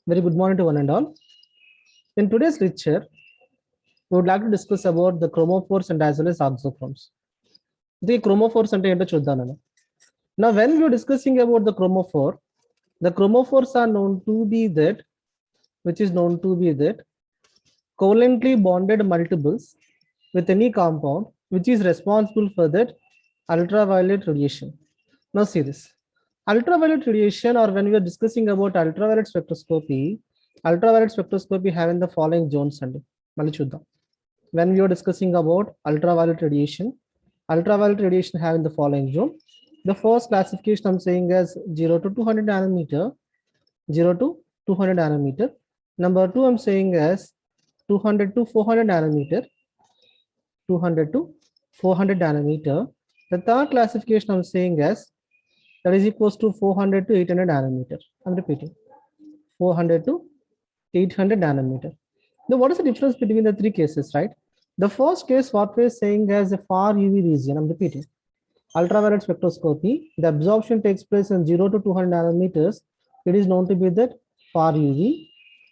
Very good morning to one and all. In today's lecture, we would like to discuss about the chromophores and as well as auxochromes. The chromophores ante ento chuddam nanu. Now, when we are discussing about the chromophores are known to be that, which is known to be that covalently bonded multiples with any compound which is responsible for that ultraviolet radiation. Now, see this. Ultraviolet radiation, or when we are discussing about ultraviolet spectroscopy having the following zones and mali chuddam. When we are discussing about ultraviolet radiation having the following zone. The first classification I'm saying as 0 to 200 nanometer, 0 to 200 nanometer. Number two I'm saying as 200 to 400 nanometer, 200 to 400 nanometer. The third classification I'm saying as that is equals to 400 to 800 nanometer. I'm repeating, 400 to 800 nanometer. Now, what is the difference between the three cases, right? The first case, what we're saying as a far UV region, I'm repeating, ultraviolet spectroscopy, the absorption takes place in 0 to 200 nanometers. It is known to be that far UV,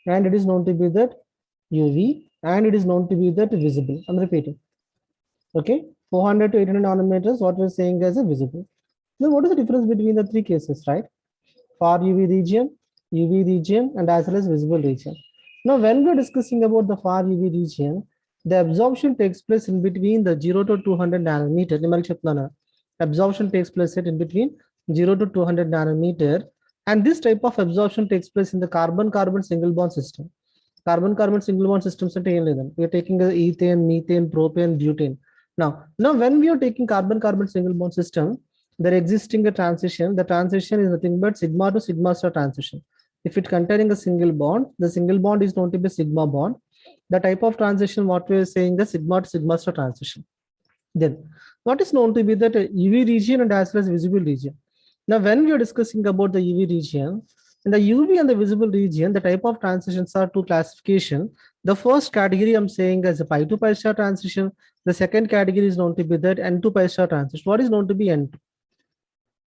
and it is known to be that UV, and it is known to be that visible. I'm repeating. Okay, 400 to 800 nanometers, what we're saying as a visible. Now, what is the difference between the three cases, right? Far UV region, and as well as visible region. Now, when we're discussing about the far UV region, the absorption takes place in between the 0 to 200 nanometer. Absorption takes place in between 0 to 200 nanometer, and this type of absorption takes place in the carbon-carbon single bond system. Carbon-carbon single bond systems we are taking the ethane, methane, propane, butane. Now when we are taking carbon-carbon single bond system, there existing a transition. The transition is nothing but sigma to sigma star transition. If it containing a single bond, the single bond is known to be sigma bond. The type of transition what we are saying the sigma to sigma star transition. Then what is known to be that UV region and as well as visible region. Now when we are discussing about the UV region, in the UV and the visible region, the type of transitions are two classification. The first category I'm saying as a pi to pi star transition. The second category is known to be that N to pi star transition. What is known to be N2?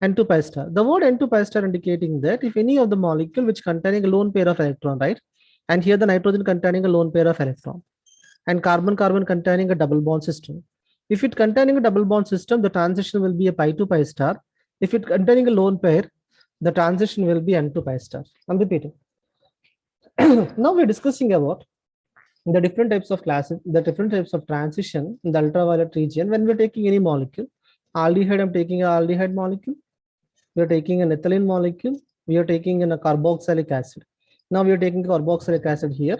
N2 pi star. The word N2 pi star indicating that if any of the molecule which containing a lone pair of electron, right? And here the nitrogen containing a lone pair of electron, and carbon-carbon containing a double bond system. If it containing a double bond system, the transition will be a pi to pi star. If it containing a lone pair, the transition will be N to pi star. I'm repeating. Now we're discussing about the different types of classes, the different types of transition in the ultraviolet region. When we're taking any molecule, aldehyde, I'm taking an aldehyde molecule. We are taking an ethylene molecule. We are taking a carboxylic acid. Now we are taking carboxylic acid here.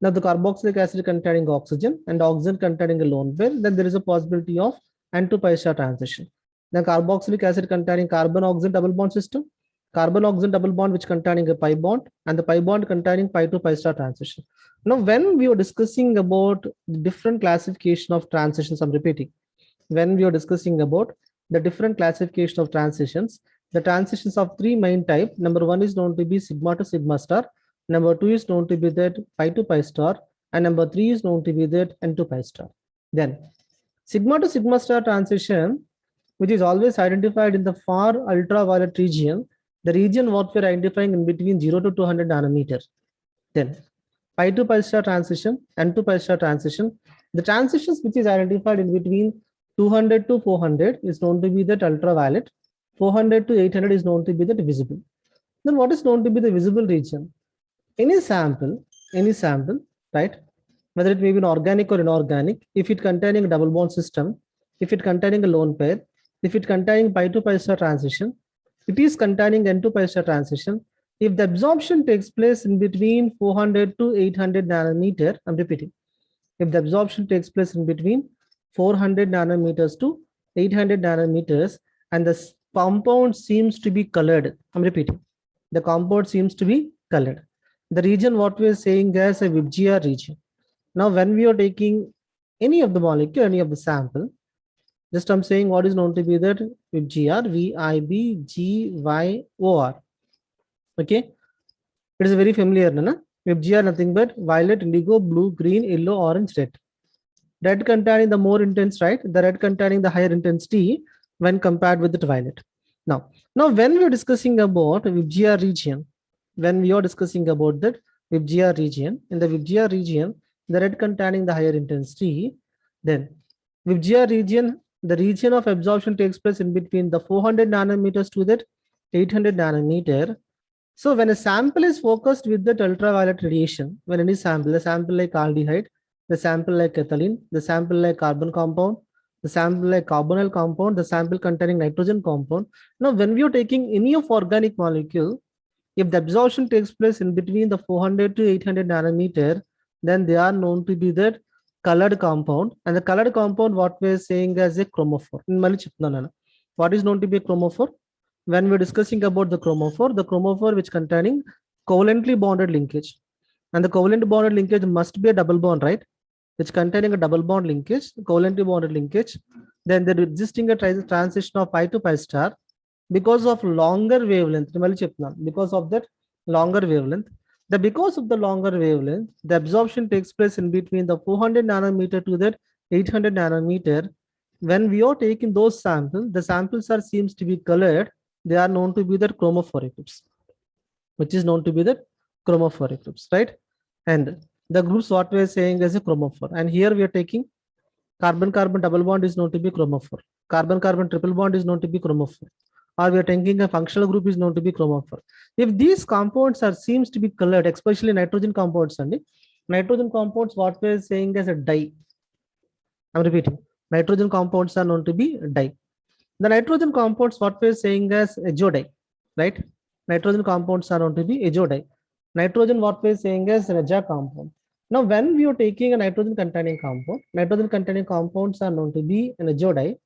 Now the carboxylic acid containing oxygen and oxygen containing a lone pair, then there is a possibility of N to pi star transition. Then carboxylic acid containing carbon-oxygen double bond system, carbon-oxygen double bond which containing a pi bond, and the pi bond containing pi to pi star transition. Now when we are discussing about the different classification of transitions, I'm repeating, when we are discussing about the different classification of transitions, the transitions of three main type. Number one is known to be sigma to sigma star. Number two is known to be that pi to pi star, and number three is known to be that N to pi star. Then sigma to sigma star transition, which is always identified in the far ultraviolet region, the region what we're identifying in between 0 to 200 nanometer. Then pi to pi star transition, N to pi star transition, the transitions which is identified in between 200 to 400 is known to be that ultraviolet. 400 to 800 is known to be that visible. Then what is known to be the visible region? Any sample, right? Whether it may be an organic or inorganic, if it containing a double bond system, if it containing a lone pair, if it containing pi to pi star transition, it is containing N to pi star transition. If the absorption takes place in between 400 to 800 nanometer, I'm repeating, if the absorption takes place in between 400 nanometers to 800 nanometers, and the compound seems to be colored, I'm repeating, the compound seems to be colored, the region what we are saying as a VIBGYOR region. Now when we are taking any of the molecule, any of the sample, just I'm saying what is known to be that VIBGYOR, VIBGYOR. Okay, it is very familiar, no? VIBGYOR nothing but violet, indigo, blue, green, yellow, orange, red. Red containing the more intense, right? The red containing the higher intensity when compared with the violet. Now when we are discussing about VIBGYOR region, when we are discussing about that VIBGYOR region, in the VIBGYOR region, the red containing the higher intensity, then VIBGYOR region, the region of absorption takes place in between the 400 nanometers to that 800 nanometer. So when a sample is focused with that ultraviolet radiation, when any sample, a sample like aldehyde, the sample like ethylene, the sample like carbon compound, the sample like carbonyl compound, the sample containing nitrogen compound. Now, when we are taking any of organic molecule, if the absorption takes place in between the 400 to 800 nanometer, then they are known to be the colored compound. And the colored compound, what we are saying as a chromophore. What is known to be a chromophore? When we're discussing about the chromophore which containing covalently bonded linkage. And the covalent bonded linkage must be a double bond, right? Which containing a double bond linkage, covalently bonded linkage. Then there existing a transition of pi to pi star because of longer wavelength. Because of that longer wavelength. Because of the longer wavelength, the absorption takes place in between the 400 nanometer to that 800 nanometer. When we are taking those samples, the samples are seems to be colored. They are known to be the chromophoric groups, which is known to be the chromophoric groups, right? And the groups what we are saying is a chromophore. And here we are taking carbon-carbon double bond is known to be chromophore. Carbon-carbon triple bond is known to be chromophore. Or we are taking a functional group is known to be chromophore. If these compounds are seems to be colored, especially nitrogen compounds, and nitrogen compounds, what we are saying as a dye. I'm repeating. Nitrogen compounds are known to be dye. The nitrogen compounds, what we are saying as azodye, right? Nitrogen compounds are known to be azodye. Nitrogen, what we are saying as Raja compound. Now, when we are taking a nitrogen containing compound, nitrogen containing compounds are known to be an azodye.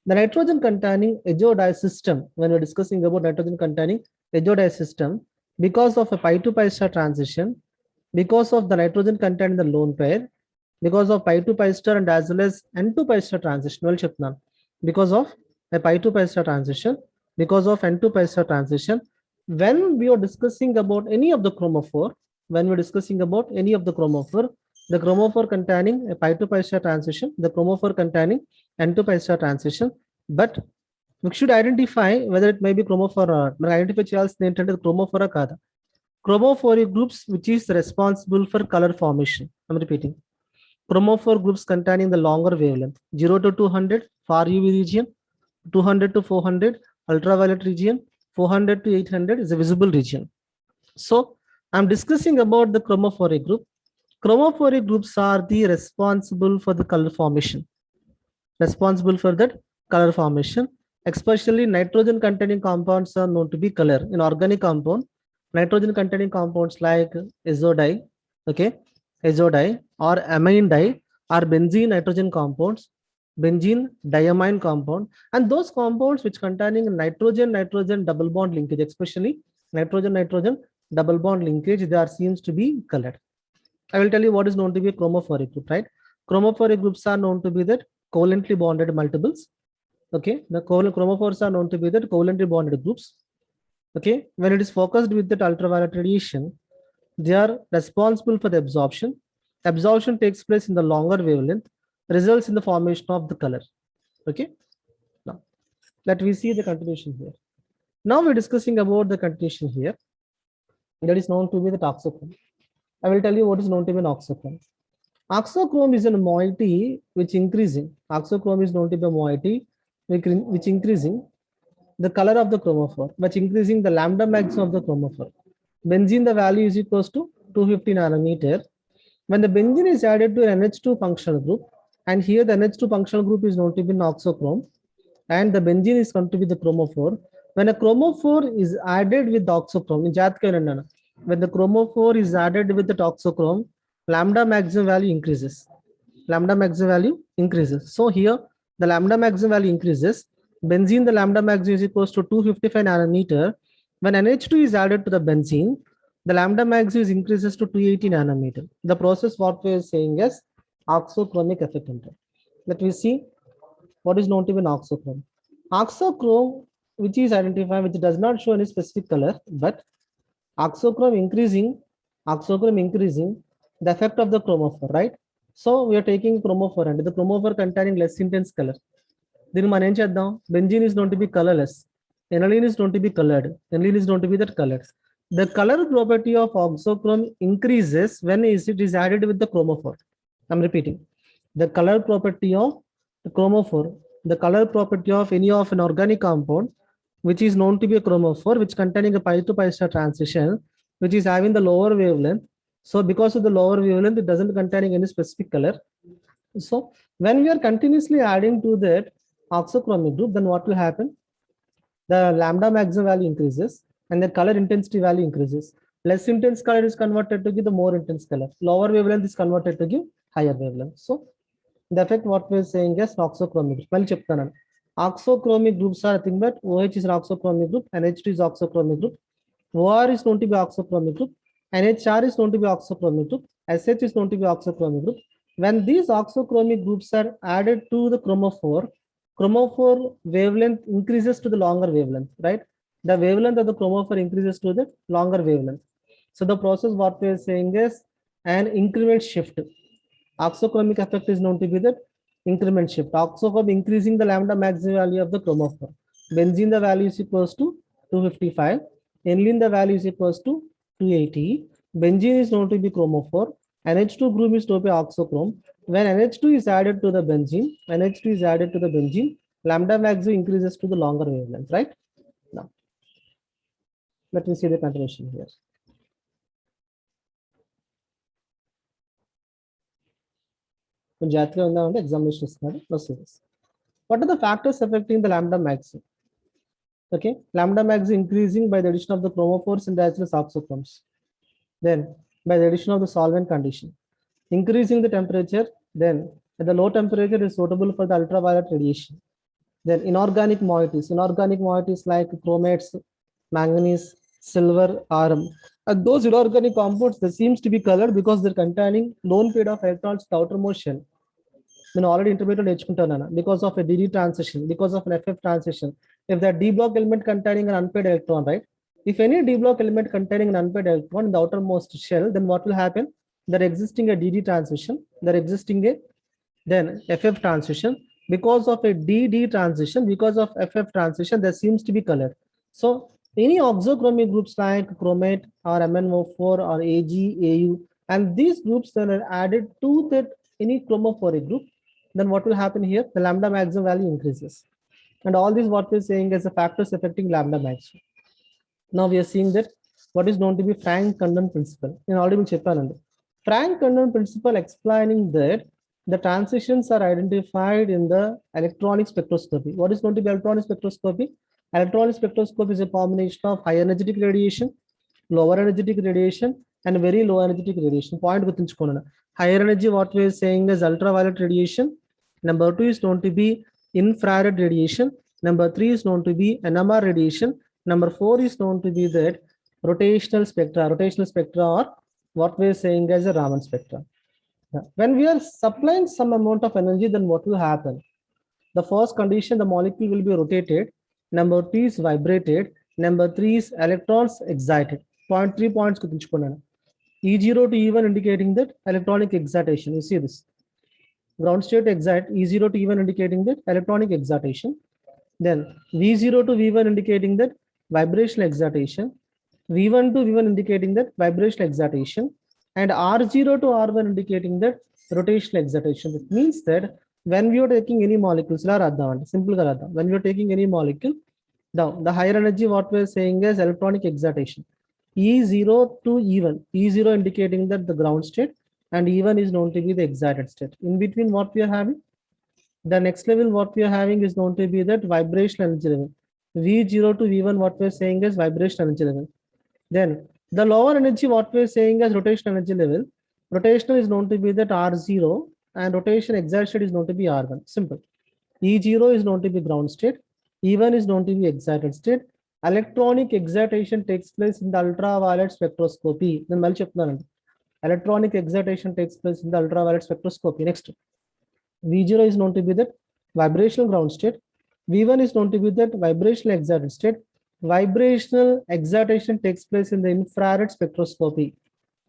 The nitrogen containing azodye system, when we're discussing about nitrogen containing azodye system, because of a pi to pi star transition, because of the nitrogen containing the lone pair, because of pi to pi star and as well as n to pi star transition, because of a pi to pi star transition, because of n to pi star transition, when we are discussing about any of the chromophore, the chromophore containing a pi to pi star transition, the chromophore containing n to pi star transition, but we should identify whether it may be chromophore or not. Identify chromophore kada. Chromophoric groups which is responsible for color formation. I'm repeating. Chromophore groups containing the longer wavelength 0 to 200 far UV region, 200 to 400 ultraviolet region, 400 to 800 is a visible region. So I'm discussing about the chromophoric group. Chromophoric groups are the responsible for the color formation. Especially nitrogen containing compounds are known to be color. In organic compound, nitrogen containing compounds like azodye, okay, azodye or amine dye or benzene nitrogen compounds, benzene diamine compound, and those compounds which containing nitrogen double bond linkage, especially nitrogen double bond linkage, they are seems to be colored. I will tell you what is known to be a chromophoric group, right? Chromophoric groups are known to be that covalently bonded multiples. Okay, the chromophores are known to be that covalently bonded groups. Okay, when it is focused with that ultraviolet radiation, they are responsible for the absorption. Absorption takes place in the longer wavelength, results in the formation of the color. Okay, now let we see the continuation here. Now we're discussing about the continuation here. That is known to be the oxochrome. I will tell you what is known to be an oxochrome. Oxochrome is a moiety which increasing. Oxochrome is known to be a moiety which increasing the color of the chromophore, which increasing the lambda maximum of the chromophore. Benzene, the value is equals to 250 nanometer. When the benzene is added to an NH2 functional group, and here the NH2 functional group is known to be an oxochrome, and the benzene is going to be the chromophore. When a chromophore is added with the oxochrome, when the chromophore is added with the oxochrome, lambda maximum value increases. So here the lambda maximum value increases. Benzene, the lambda maximum is equals to 255 nanometer. When NH2 is added to the benzene, the lambda maximum increases to 280 nanometer. The process what we are saying is oxochromic effect. Let me see what is known to be an oxochrome. Oxochrome, which is identified, which does not show any specific color, but oxochrome increasing, the effect of the chromophore, right? So we are taking chromophore and the chromophore containing less intense color. Then man benzene is known to be colorless, aniline is known to be colored, aniline is known to be that colored. The color property of oxochrome increases when it is added with the chromophore. I'm repeating. The color property of the chromophore, the color property of any of an organic compound, which is known to be a chromophore, which containing a pi to pi star transition, which is having the lower wavelength. So because of the lower wavelength, it doesn't containing any specific color. So when we are continuously adding to that oxochromic group, then what will happen? The lambda maximum value increases and the color intensity value increases. Less intense color is converted to give the more intense color. Lower wavelength is converted to give higher wavelength. So the effect what we're saying is oxochromic. Well, cheptana. Oxochromic groups are nothing but OH is an oxochromic group, NH2 is oxochromic group, OR is known to be oxochromic group, NHR is known to be oxochromic group, SH is known to be oxochromic group. When these oxochromic groups are added to the chromophore wavelength increases to the longer wavelength, right? The wavelength of the chromophore increases to the longer wavelength. So the process what we are saying is an increment shift. Oxochromic effect is known to be the increment shift. Oxochrome increasing the lambda maximum value of the chromophore. Benzene the value is equals to 255. Aniline the value is equals to 280. Benzene is known to be chromophore. NH2 group is known to be oxochrome. When NH2 is added to the benzene, lambda maximum increases to the longer wavelength, right? Now, let me see the continuation here. Examination. What are the factors affecting the lambda maximum? Okay, lambda max increasing by the addition of the chromophores and as well as oxochromes. Then by the addition of the solvent condition, increasing the temperature. Then at the low temperature is suitable for the ultraviolet radiation. Then inorganic moieties like chromates, manganese, silver, rm. Those inorganic compounds that seems to be colored because they're containing lone pair of electrons to the outermost shell. Then already intermediate because of a DD transition, because of an FF transition. If that D block element containing an unpaired electron, right? If any D block element containing an unpaired electron in the outermost shell, then what will happen? There existing a DD transition, there existing a then FF transition. Because of a DD transition, because of FF transition, there seems to be color. So any oxochromic groups like chromate or MnO4 or Ag, Au, and these groups that are added to that any chromophoric group, then what will happen here? The lambda maximum value increases. And all this what we're saying is the factors affecting lambda maximum. Now we are seeing that what is known to be Frank-Condon principle. In already been Frank-Condon principle explaining that the transitions are identified in the electronic spectroscopy. What is known to be electronic spectroscopy? Electronic spectroscopy is a combination of high energetic radiation, lower energetic radiation, and very low energetic radiation. Point with higher energy, what we are saying is ultraviolet radiation. Number 2 is known to be infrared radiation. Number 3 is known to be NMR radiation. Number 4 is known to be that rotational spectra. Rotational spectra or what we are saying as a Raman spectra. When we are supplying some amount of energy, then what will happen? The first condition, the molecule will be rotated. Number 2 is vibrated. Number 3 is electrons excited. 0.3 points. E0 to E1 indicating that electronic excitation. You see this. Ground state excite, E0 to E1 indicating that electronic excitation. Then V0 to V1 indicating that vibrational excitation. V1 to V1 indicating that vibrational excitation. And R0 to R1 indicating that rotational excitation. It means that when we are taking any molecules, simple when we are taking any molecule, now the higher energy, what we are saying is electronic excitation. E0 to E1, E0 indicating that the ground state, and E1 is known to be the excited state. In between, what we are having, the next level, what we are having is known to be that vibrational energy level. V0 to V1, what we are saying is vibrational energy level. Then the lower energy, what we are saying as rotational energy level. Rotational is known to be that R0, and rotation excited state is known to be R1. Simple. E0 is known to be ground state. E1 is known to be excited state. Electronic excitation takes place in the ultraviolet spectroscopy. Then electronic excitation takes place in the ultraviolet spectroscopy. Next, V0 is known to be that vibrational ground state. V1 is known to be that vibrational excited state. Vibrational excitation takes place in the infrared spectroscopy.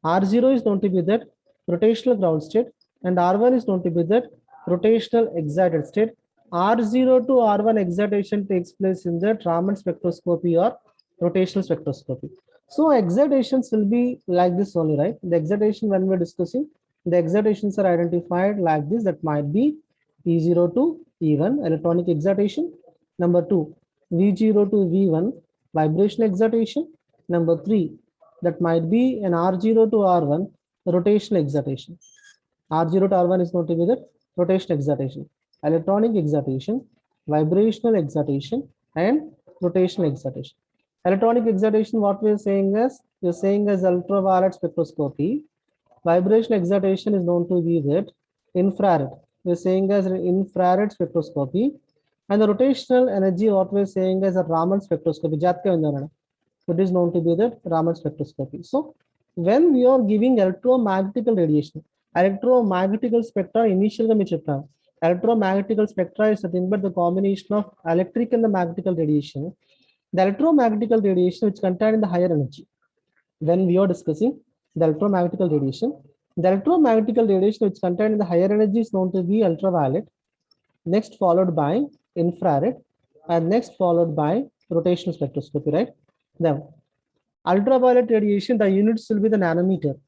R0 is known to be that rotational ground state, and R1 is known to be that rotational excited state. R0 to R1 excitation takes place in the Raman spectroscopy or rotational spectroscopy. So excitations will be like this only, right? The excitation when we're discussing, the excitations are identified like this. That might be E0 to E1 electronic excitation. Number two, V0 to V1 vibration excitation. Number three, that might be an R0 to R1 rotational excitation. R0 to R1 is going to be the rotational excitation, electronic excitation, vibrational excitation, and rotational excitation. Electronic excitation, what we're saying is, we're saying as ultraviolet spectroscopy. Vibration excitation is known to be that infrared. We're saying as infrared spectroscopy. And the rotational energy, what we're saying as a Raman spectroscopy. It is known to be the Raman spectroscopy. So when we are giving electromagnetical radiation, electromagnetical spectra initial electromagnetical spectra is nothing but the combination of electric and the magnetical radiation. The electromagnetical radiation which contain in the higher energy. When we are discussing the electromagnetical radiation, the electromagnetical radiation which contain in the higher energy is known to be ultraviolet, next followed by infrared, and next followed by rotational spectroscopy, right? Now, ultraviolet radiation, the units will be the nanometer.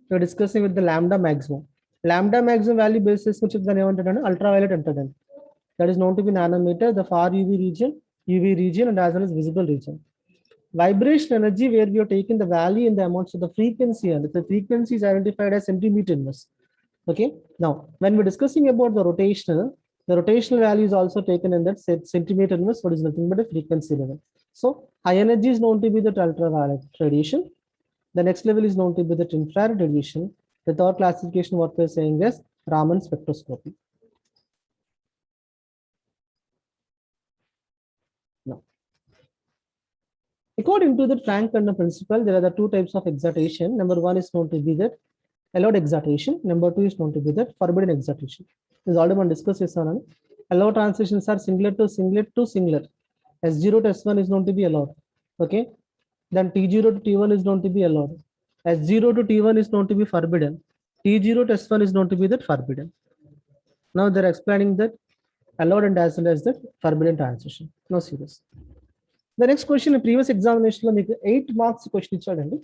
We're discussing with the lambda maximum. Lambda maximum value basis, which is the ultraviolet entered. That is known to be nanometer, the far UV region, and as well as visible region. Vibration energy, where we are taking the value in the amounts of the frequency, and the frequency is identified as centimeter inverse. Okay. Now, when we're discussing about the rotational value is also taken in that centimeter inverse, what is nothing but a frequency level. So high energy is known to be the ultraviolet radiation. The next level is known to be the infrared radiation. The third classification, what we're saying is Raman spectroscopy. Now, according to the Frank-Kernel principle, there are the two types of excitation. Number one is known to be that allowed excitation. Number two is known to be that forbidden excitation. This already one discussed this one. Allowed transitions are singlet to singlet to singlet. S0 to S1 is known to be allowed. Okay. Then T0 to T1 is known to be allowed. S0 to T1 is known to be forbidden. T0 to S1 is known to be that forbidden. Now they're explaining that allowed and as well as that forbidden transition. No serious. The next question in previous examination, 8 marks question ఇచ్చాడండి.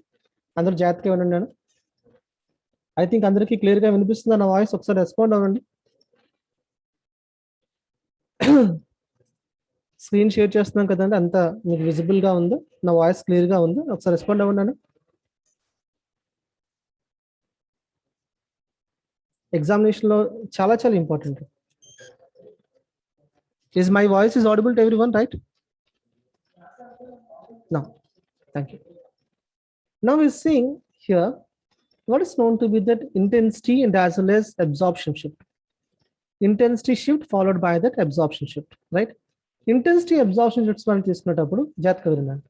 అందరూ జాగ్రత్తగా వినండి. I think అందరికీ clear గా వినిపిస్తుందా నా voice? ఒకసారి respond అవ్వండి. స్క్రీన్ షేర్ చేస్తున్నాం కదండి, అంత మీకు విజిబుల్ గా ఉందా? నా వాయిస్ క్లియర్ గా ఉందా? ఒకసారి రెస్పాండ్ అవ్వండి. ఎగ్జామినేషన్ లో చాలా చాలా important. Is my voice is audible to everyone, right? No. Thank you. Now we're seeing here what is known to be that intensity and as well as absorption shift. Intensity shift followed by that absorption shift, right? Intensity absorption shifts మనం తీసుకునేటప్పుడు జాగ్రత్తగా వినండి.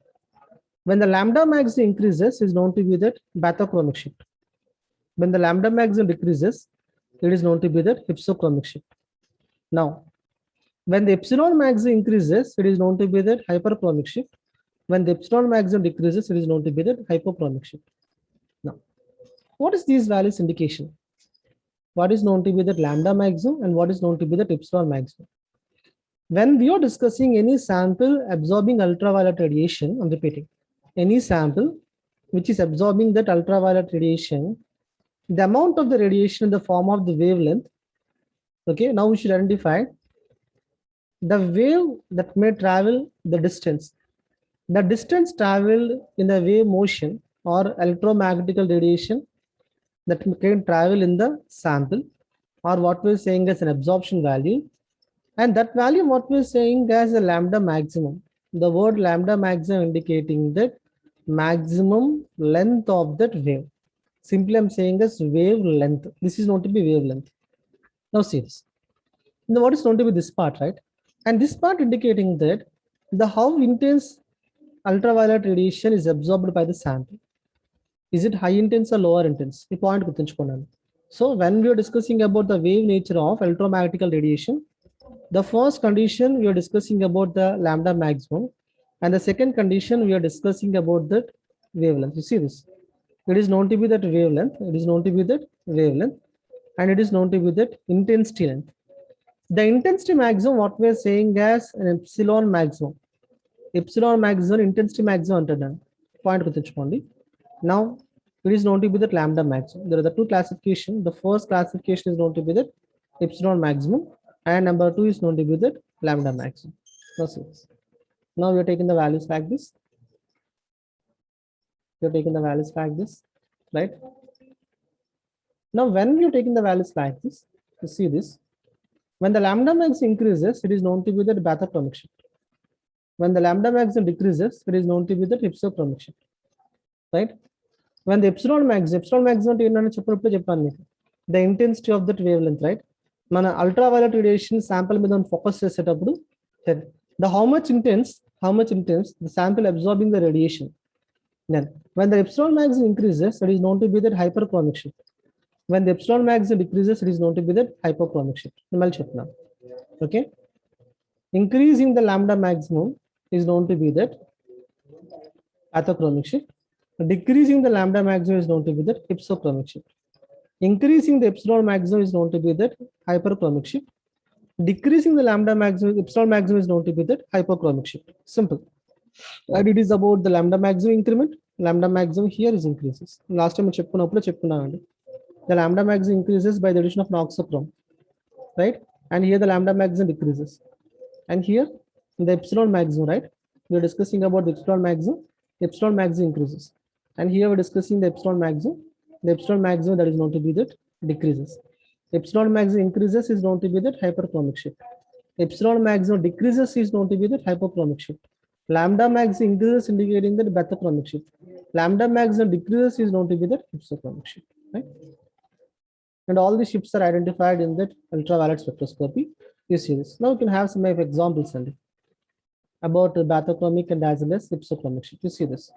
When the lambda maximum increases is known to be that bathochromic shift. When the lambda maximum decreases, it is known to be that hypsochromic shift. Now, when the epsilon maximum increases, it is known to be that hyperchromic shift. When the epsilon maximum decreases, it is known to be that hypochromic shift. Now, what is these values indication? What is known to be that lambda maximum and what is known to be that epsilon maximum? When we are discussing any sample absorbing ultraviolet radiation, I'm repeating, any sample which is absorbing that ultraviolet radiation, the amount of the radiation in the form of the wavelength, okay, now we should identify the wave that may travel the distance. The distance traveled in the wave motion or electromagnetical radiation that can travel in the sample, or what we're saying as an absorption value. And that value, what we're saying as a lambda maximum. The word lambda maximum indicating that maximum length of that wave. Simply I'm saying as wavelength. This is known to be wavelength. Now see this. Now what is known to be this part, right? And this part indicating that the how intense ultraviolet radiation is absorbed by the sample. Is it high intense or lower intense? The point గుర్తుంచుకోండి. So when we are discussing about the wave nature of electromagnetical radiation, the first condition we are discussing about the lambda maximum, and the second condition we are discussing about that wavelength. You see this? It is known to be that wavelength. It is known to be that wavelength, and it is known to be that intensity length. The intensity maximum, what we are saying as an epsilon maximum. Epsilon maximum, intensity maximum అంటున్నాను. Point గుర్తుంచుకోండి. Now it is known to be the lambda maximum. There are the two classification. The first classification is known to be the epsilon maximum, and number two is known to be the lambda maximum. Now we are taking the values like this. We are taking the values like this, right? Now when we are taking the values like this, you see this. When the lambda max increases, it is known to be the bathochromic shift. When the lambda max decreases, it is known to be the hypsochromic shift, right? When the epsilon maximum the intensity of that wavelength, right? Mana ultraviolet radiation sample మీద focus చేసేటప్పుడు the how much intense the sample absorbing the radiation. Then when the epsilon maximum increases, it is known to be that hyperchromic shift. When the epsilon maximum decreases, it is known to be that hypochromic shift. Okay, increasing the lambda maximum is known to be that bathochromic shift. Decreasing the lambda maximum is known to be that hypsochromic shift. Increasing the epsilon maximum is known to be that hyperchromic shift. Decreasing the lambda maximum, epsilon maximum is known to be that hypochromic shift. Simple. And it is about the lambda maximum increment. Lambda maximum here is increases. Last time the lambda maximum increases by the addition of noxochrome, right? And here the lambda maximum decreases. And here the epsilon maximum, right? We are discussing about the epsilon maximum increases. And here we're discussing the epsilon maximum that is known to be that decreases. Epsilon maximum increases is known to be that hyperchromic shift. Epsilon maximum decreases is known to be that hypochromic shift. Lambda maximum increases indicating that bathochromic shift. Lambda maximum decreases is known to be that hypsochromic shift, right? And all these shifts are identified in that ultraviolet spectroscopy. You see this. Now you can have some examples about bathochromic and as well as hypsochromic shift. You see this.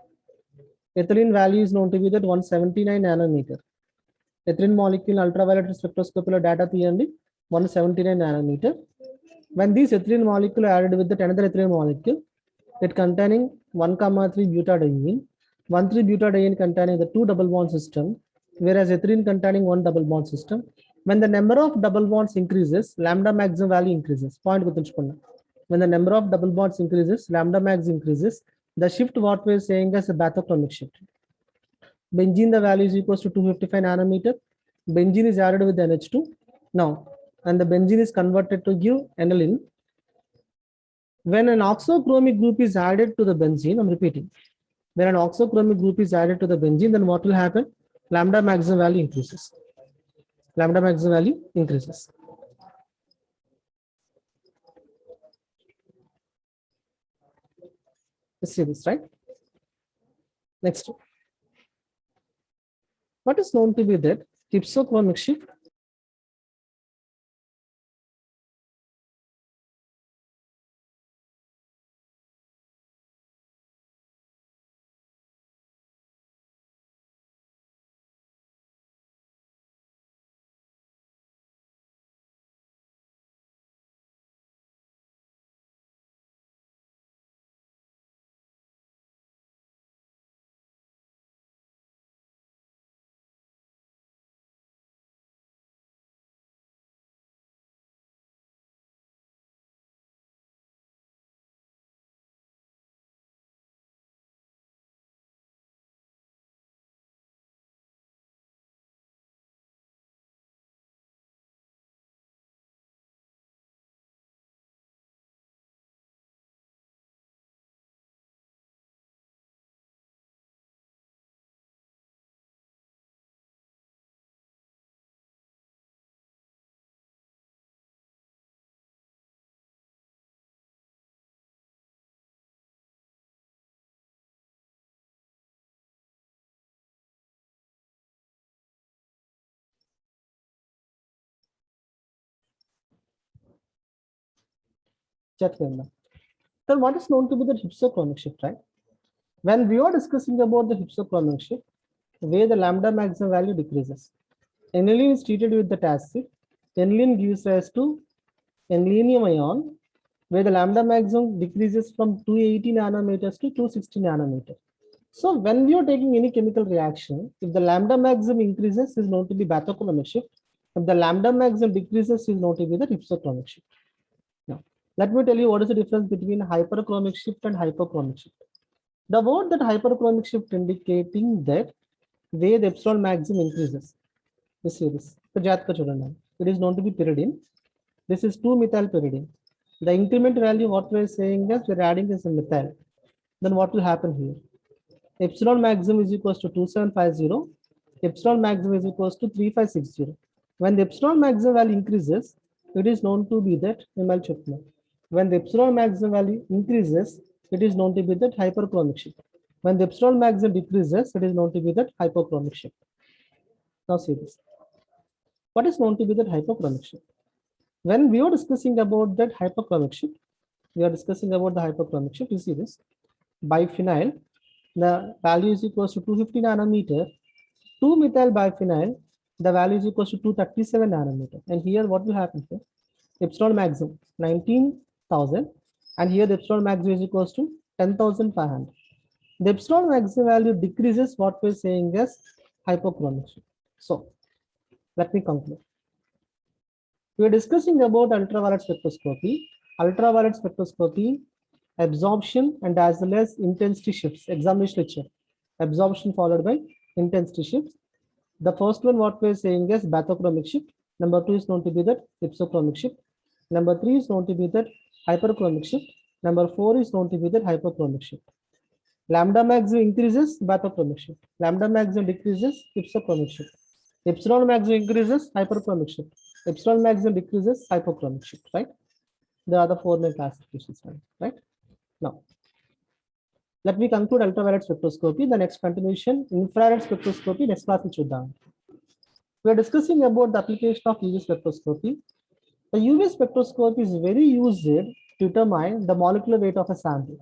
Ethylene value is known to be that 179 nanometer. Ethylene molecule ultraviolet spectroscopy data theory 179 nanometer. When these ethylene molecule are added with the another ethylene molecule, it containing 1,3 butadiene, 1,3 butadiene containing the 2 double bond system, whereas ethylene containing 1 double bond system. When the number of double bonds increases, lambda maximum value increases. Point గుర్తుంచుకోండి. When the number of double bonds increases, lambda max increases. The shift what we are saying as a bathochromic shift. Benzene, the value is equals to 255 nanometer. Benzene is added with NH2 now, and the benzene is converted to give aniline. When an oxochromic group is added to the benzene, I'm repeating, when an oxochromic group is added to the benzene, then what will happen? Lambda maximum value increases. Lambda maximum value increases. Let's see this, right? Next. What is known to be that hypsochromic shift? Then what is known to be the hypsochromic shift, right? When we are discussing about the hypsochromic shift, where the lambda maximum value decreases, aniline is treated with the acid. Aniline gives rise to anilinium ion, where the lambda maximum decreases from 280 nanometers to 260 nanometers. So when we are taking any chemical reaction, if the lambda maximum increases, is known to be bathochromic shift. If the lambda maximum decreases, is known to be the hypsochromic shift. Now, let me tell you what is the difference between hyperchromic shift and hypochromic shift. The word that hyperchromic shift indicating that where the epsilon maximum increases. This series. It is known to be pyridine. This is 2-methylpyridine. The increment value, what we are saying is we are adding is a methyl. Then what will happen here? Epsilon maximum is equals to 2750. Epsilon maximum is equals to 3560. When the epsilon maximum value increases, it is known to be that when the epsilon maximum value increases, it is known to be that hyperchromic shift. When the epsilon maximum decreases, it is known to be that hypochromic shift. Now see this. What is known to be that hypochromic shift? When we are discussing about that hypochromic shift, we are discussing about the hypochromic shift. You see this. Biphenyl, the value is equals to 250 nanometer. 2-methyl biphenyl, the value is equals to 237 nanometer. And here what will happen here? Epsilon maximum 19,000, and here the epsilon maximum is equals to 10,500. The epsilon maximum value decreases, what we're saying as hypochromic shift. So let me conclude. We are discussing about ultraviolet spectroscopy. Ultraviolet spectroscopy, absorption and as well as intensity shifts. Examination lecture. Absorption followed by intensity shifts. The first one, what we are saying is bathochromic shift. Number 2 is known to be that hypsochromic shift. Number 3 is known to be that hyperchromic shift. Number 4 is known to be that hypochromic shift. Lambda maximum increases, bathochromic shift. Lambda maximum decreases, hypsochromic shift. Epsilon maximum increases, hyperchromic shift. Epsilon maximum decreases, hypochromic shift, right? There are the 4 main classifications, right? Now, let me conclude ultraviolet spectroscopy. The next continuation, infrared spectroscopy, next class which we are discussing about the application of UV spectroscopy. The UV spectroscopy is very used to determine the molecular weight of a sample,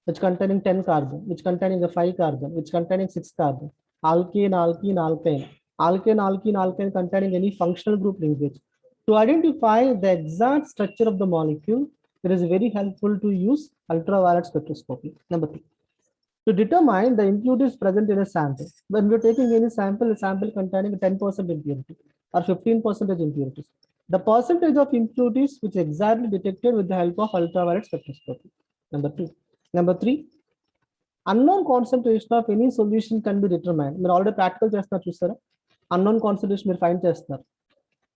which containing 10 carbon, which containing a 5 carbon, which containing 6 carbon, alkane, alkene, alkyne, alkane, alkene, alkyne containing any functional group linkage. To identify the exact structure of the molecule, it is very helpful to use ultraviolet spectroscopy. Number 3. To determine the impurities present in a sample. When we are taking any sample, a sample containing 10% impurity or 15% impurities. The percentage of impurities which is exactly detected with the help of ultraviolet spectroscopy. Number 2. Number 3. Unknown concentration of any solution can be determined. మీరు already practical చేస్తున్నారు చూస్తారా? Unknown concentration మీరు find చేస్తున్నారు.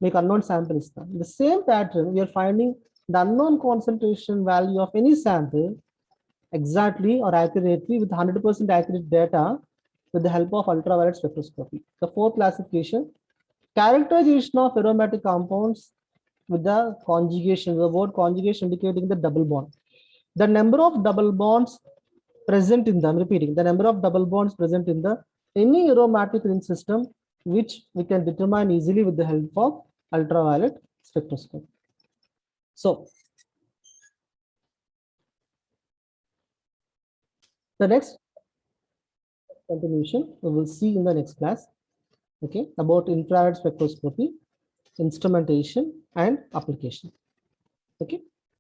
Make unknown sample ఇస్తారు. The same pattern we are finding the unknown concentration value of any sample exactly or accurately with 100% accurate data with the help of ultraviolet spectroscopy. The 4th classification, characterization of aromatic compounds with the conjugation. The word conjugation indicating the double bond. The number of double bonds present in them, repeating, the number of double bonds present in the any aromatic ring system, which we can determine easily with the help of ultraviolet spectroscopy. So the next continuation we will see in the next class, okay, about infrared spectroscopy, instrumentation and application. Okay.